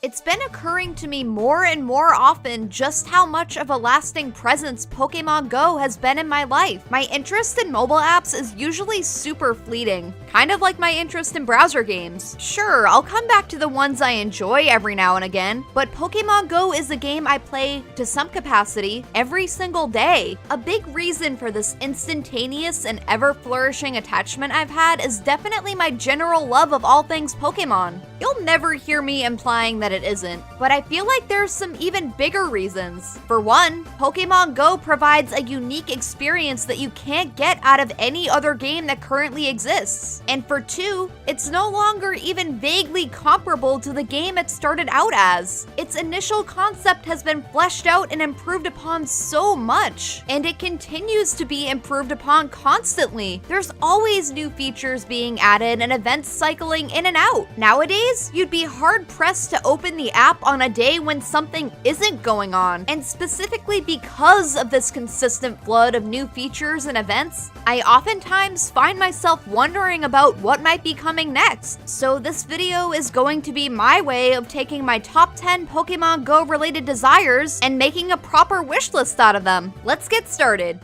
It's been occurring to me more and more often just how much of a lasting presence Pokémon Go has been in my life. My interest in mobile apps is usually super fleeting, kind of like my interest in browser games. Sure, I'll come back to the ones I enjoy every now and again, but Pokémon Go is a game I play, to some capacity, every single day. A big reason for this instantaneous and ever-flourishing attachment I've had is definitely my general love of all things Pokémon. You'll never hear me implying that it isn't, but I feel like there's some even bigger reasons. For one, Pokémon Go provides a unique experience that you can't get out of any other game that currently exists. And for two, it's no longer even vaguely comparable to the game it started out as. Its initial concept has been fleshed out and improved upon so much, and it continues to be improved upon constantly. There's always new features being added and events cycling in and out. Nowadays, you'd be hard-pressed to open the app on a day when something isn't going on. And specifically because of this consistent flood of new features and events, I oftentimes find myself wondering about what might be coming next. So this video is going to be my way of taking my top 10 Pokemon Go related desires and making a proper wish list out of them. Let's get started.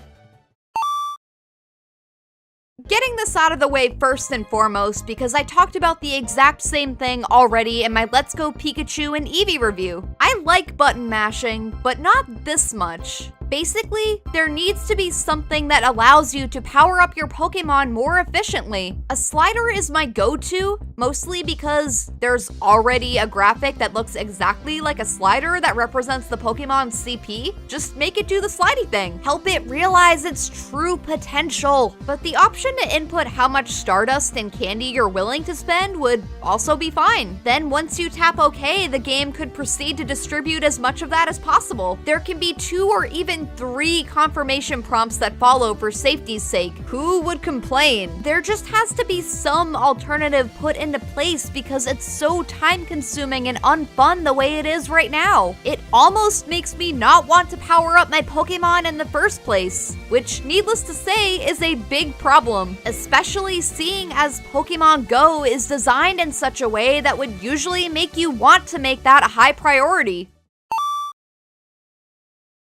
Getting this out of the way first and foremost because I talked about the exact same thing already in my Let's Go Pikachu and Eevee review. I like button mashing, but not this much. Basically, there needs to be something that allows you to power up your Pokemon more efficiently. A slider is my go-to, mostly because there's already a graphic that looks exactly like a slider that represents the Pokemon's CP. Just make it do the slidey thing. Help it realize its true potential. But the option to input how much Stardust and candy you're willing to spend would also be fine. Then once you tap OK, the game could proceed to distribute as much of that as possible. There can be 2 or even 3 confirmation prompts that follow for safety's sake. Who would complain? There just has to be some alternative put into place because it's so time-consuming and unfun the way it is right now. It almost makes me not want to power up my Pokemon in the first place, which, needless to say, is a big problem, especially seeing as Pokemon Go is designed in such a way that would usually make you want to make that a high priority.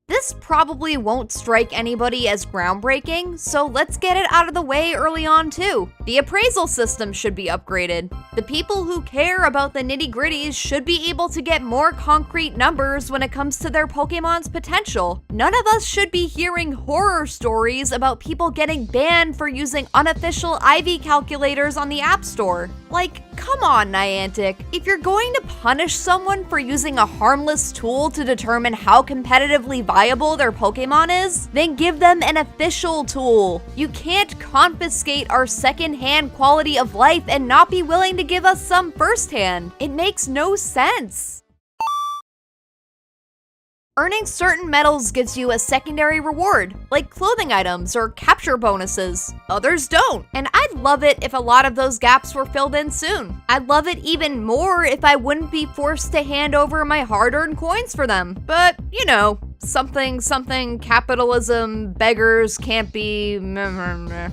This probably won't strike anybody as groundbreaking, so let's get it out of the way early on too. The appraisal system should be upgraded. The people who care about the nitty-gritties should be able to get more concrete numbers when it comes to their Pokemon's potential. None of us should be hearing horror stories about people getting banned for using unofficial IV calculators on the App Store. Like, come on, Niantic. If you're going to punish someone for using a harmless tool to determine how competitively viable their Pokemon is, then give them an official tool. You can't confiscate our second-hand quality of life and not be willing to give us some first-hand. It makes no sense. Earning certain medals gives you a secondary reward, like clothing items or capture bonuses. Others don't, and I'd love it if a lot of those gaps were filled in soon. I'd love it even more if I wouldn't be forced to hand over my hard-earned coins for them. But, you know, something capitalism, beggars can't be meh.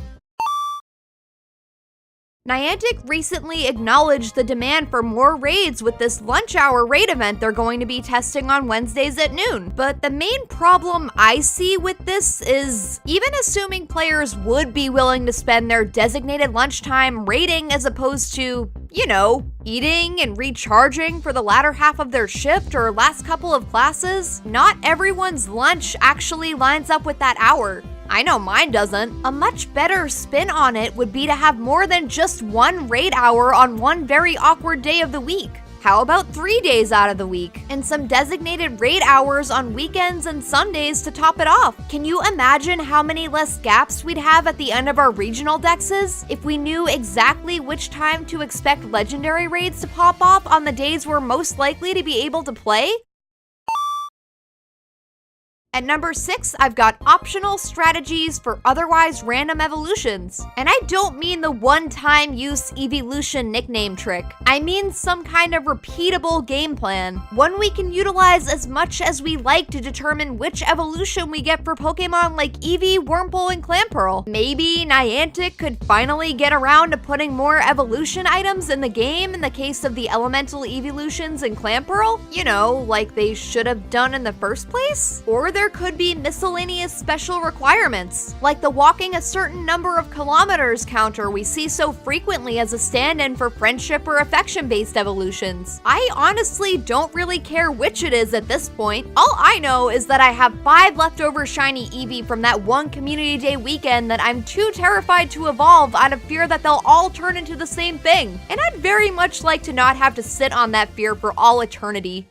Niantic recently acknowledged the demand for more raids with this lunch hour raid event they're going to be testing on Wednesdays at noon. But the main problem I see with this is, even assuming players would be willing to spend their designated lunchtime raiding as opposed to, you know, eating and recharging for the latter half of their shift or last couple of classes, not everyone's lunch actually lines up with that hour. I know mine doesn't. A much better spin on it would be to have more than just one raid hour on one very awkward day of the week. How about 3 days out of the week, and some designated raid hours on weekends and Sundays to top it off? Can you imagine how many less gaps we'd have at the end of our regional dexes if we knew exactly which time to expect legendary raids to pop off on the days we're most likely to be able to play? At number 6, I've got optional strategies for otherwise random evolutions. And I don't mean the one-time use evolution nickname trick. I mean some kind of repeatable game plan, one we can utilize as much as we like to determine which evolution we get for Pokemon like Eevee, Wurmple, and Clamperl. Maybe Niantic could finally get around to putting more evolution items in the game in the case of the elemental evolutions in Clamperl? You know, like they should have done in the first place? Or there could be miscellaneous special requirements, like the walking a certain number of kilometers counter we see so frequently as a stand-in for friendship or affection-based evolutions. I honestly don't really care which it is at this point. All I know is that I have 5 leftover shiny Eevee from that one Community Day weekend that I'm too terrified to evolve out of fear that they'll all turn into the same thing. And I'd very much like to not have to sit on that fear for all eternity.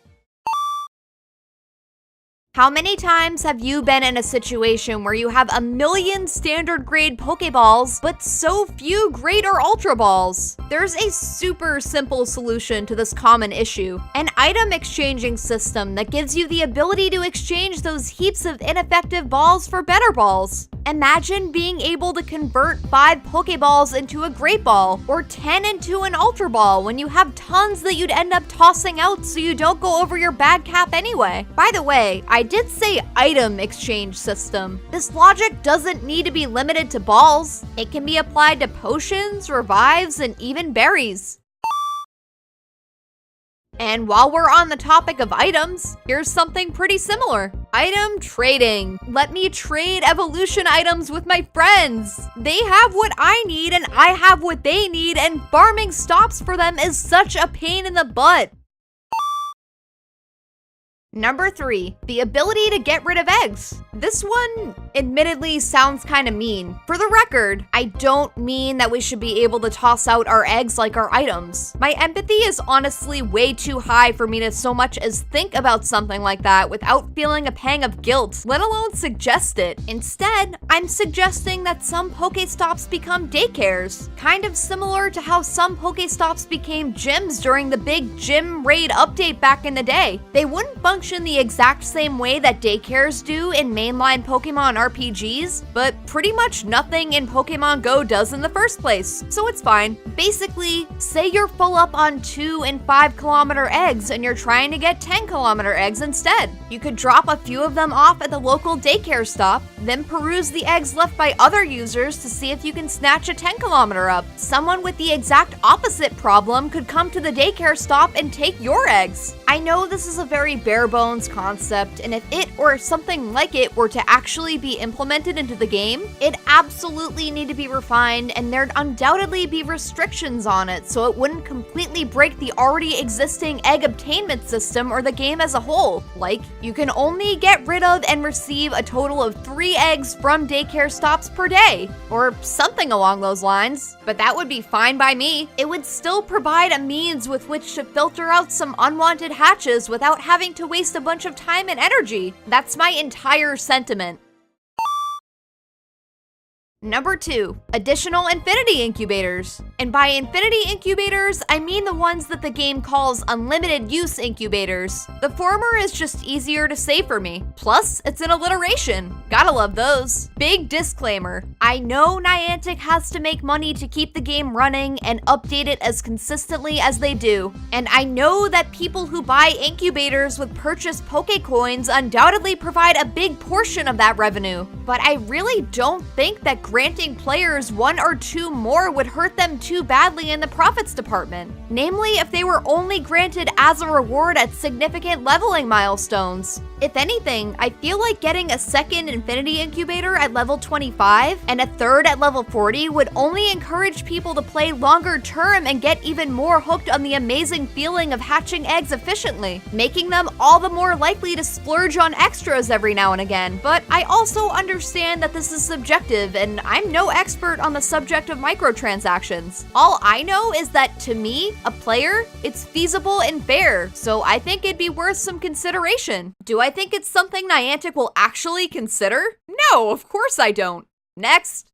How many times have you been in a situation where you have a million standard grade Pokeballs, but so few Great or Ultra Balls? There's a super simple solution to this common issue. An item exchanging system that gives you the ability to exchange those heaps of ineffective balls for better balls. Imagine being able to convert 5 Pokeballs into a Great Ball, or 10 into an Ultra Ball when you have tons that you'd end up tossing out so you don't go over your bad cap anyway. By the way, I did say item exchange system. This logic doesn't need to be limited to balls. It can be applied to potions, revives, and even berries. And while we're on the topic of items, here's something pretty similar. Item trading. Let me trade evolution items with my friends. They have what I need and I have what they need, and farming stops for them is such a pain in the butt. Number 3, the ability to get rid of eggs. This one admittedly sounds kind of mean. For the record, I don't mean that we should be able to toss out our eggs like our items. My empathy is honestly way too high for me to so much as think about something like that without feeling a pang of guilt, let alone suggest it. Instead, I'm suggesting that some Pokestops become daycares, kind of similar to how some Pokestops became gyms during the big gym raid update back in the day. They wouldn't function the exact same way that daycares do in mainline Pokemon RPGs, but pretty much nothing in Pokemon Go does in the first place, so it's fine. Basically, say you're full up on 2 and 5 kilometer eggs and you're trying to get 10 kilometer eggs instead. You could drop a few of them off at the local daycare stop, then peruse the eggs left by other users to see if you can snatch a 10 kilometer up. Someone with the exact opposite problem could come to the daycare stop and take your eggs. I know this is a very bare bones concept, and if it or something like it were to actually be implemented into the game, it'd absolutely need to be refined, and there'd undoubtedly be restrictions on it so it wouldn't completely break the already existing egg obtainment system or the game as a whole. Like, you can only get rid of and receive a total of 3 eggs from daycare stops per day, or something along those lines. But that would be fine by me. It would still provide a means with which to filter out some unwanted hatches without having to waste a bunch of time and energy. That's my entire sentiment. Number 2, additional infinity incubators. And by infinity incubators, I mean the ones that the game calls unlimited use incubators. The former is just easier to say for me. Plus, it's an alliteration. Gotta love those. Big disclaimer, I know Niantic has to make money to keep the game running and update it as consistently as they do. And I know that people who buy incubators with purchased Pokecoins undoubtedly provide a big portion of that revenue. But I really don't think that granting players 1 or 2 more would hurt them too badly in the profits department. Namely, if they were only granted as a reward at significant leveling milestones. If anything, I feel like getting a second infinity incubator at level 25 and a third at level 40 would only encourage people to play longer term and get even more hooked on the amazing feeling of hatching eggs efficiently, making them all the more likely to splurge on extras every now and again. But I also understand that this is subjective, and I'm no expert on the subject of microtransactions. All I know is that to me, a player, it's feasible and fair, so I think it'd be worth some consideration. Do I think it's something Niantic will actually consider? No, of course I don't. Next.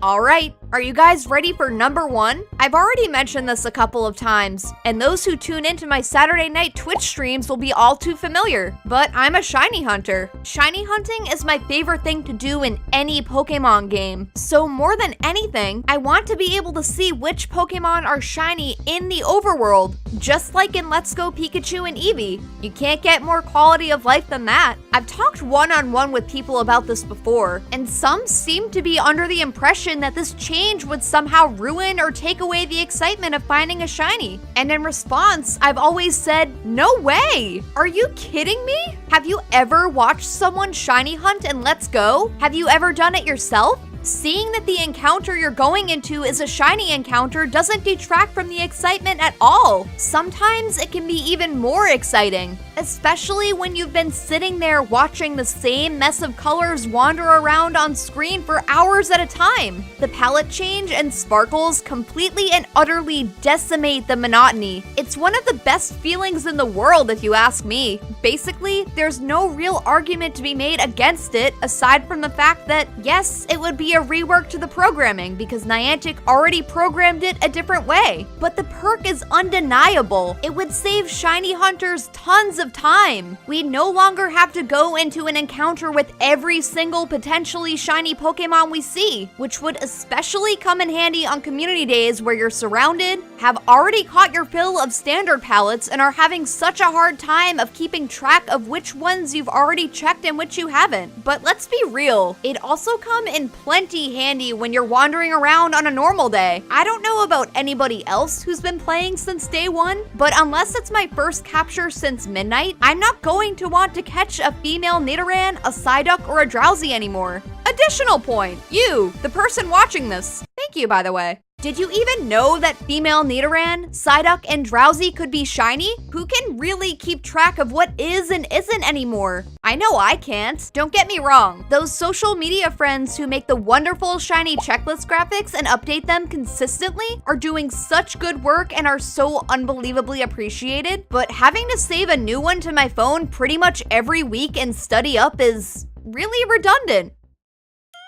Alright, are you guys ready for number 1? I've already mentioned this a couple of times, and those who tune into my Saturday night Twitch streams will be all too familiar, but I'm a shiny hunter. Shiny hunting is my favorite thing to do in any Pokemon game, so more than anything, I want to be able to see which Pokemon are shiny in the overworld, just like in Let's Go Pikachu and Eevee. You can't get more quality of life than that. I've talked one-on-one with people about this before, and some seem to be under the impression that this change would somehow ruin or take away the excitement of finding a shiny. And in response, I've always said, no way! Are you kidding me? Have you ever watched someone shiny hunt in Let's Go? Have you ever done it yourself? Seeing that the encounter you're going into is a shiny encounter doesn't detract from the excitement at all. Sometimes it can be even more exciting, especially when you've been sitting there watching the same mess of colors wander around on screen for hours at a time. The palette change and sparkles completely and utterly decimate the monotony. It's one of the best feelings in the world if you ask me. Basically, there's no real argument to be made against it aside from the fact that, yes, it would be a rework to the programming because Niantic already programmed it a different way. But the perk is undeniable. It would save shiny hunters tons of time. We no longer have to go into an encounter with every single potentially shiny Pokemon we see, which would especially come in handy on community days where you're surrounded, have already caught your fill of standard palettes, and are having such a hard time of keeping track of which ones you've already checked and which you haven't. But let's be real, it'd also come in plenty handy when you're wandering around on a normal day. I don't know about anybody else who's been playing since day one, but unless it's my first capture since midnight, I'm not going to want to catch a female Nidoran, a Psyduck, or a Drowsy anymore. Additional point, you, the person watching this. Thank you, by the way. Did you even know that female Nidoran, Psyduck, and Drowsy could be shiny? Who can really keep track of what is and isn't anymore? I know I can't. Don't get me wrong. Those social media friends who make the wonderful shiny checklist graphics and update them consistently are doing such good work and are so unbelievably appreciated. But having to save a new one to my phone pretty much every week and study up is really redundant.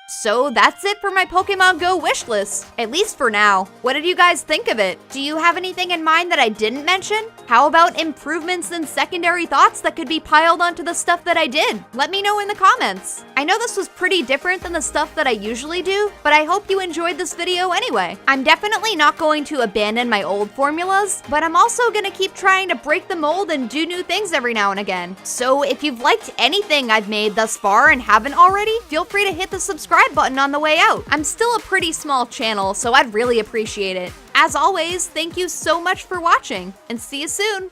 So that's it for my Pokemon Go wishlist, at least for now. What did you guys think of it? Do you have anything in mind that I didn't mention? How about improvements and secondary thoughts that could be piled onto the stuff that I did? Let me know in the comments. I know this was pretty different than the stuff that I usually do, but I hope you enjoyed this video anyway. I'm definitely not going to abandon my old formulas, but I'm also gonna keep trying to break the mold and do new things every now and again. So if you've liked anything I've made thus far and haven't already, feel free to hit the subscribe button on the way out. I'm still a pretty small channel, so I'd really appreciate it. As always, thank you so much for watching, and see you soon!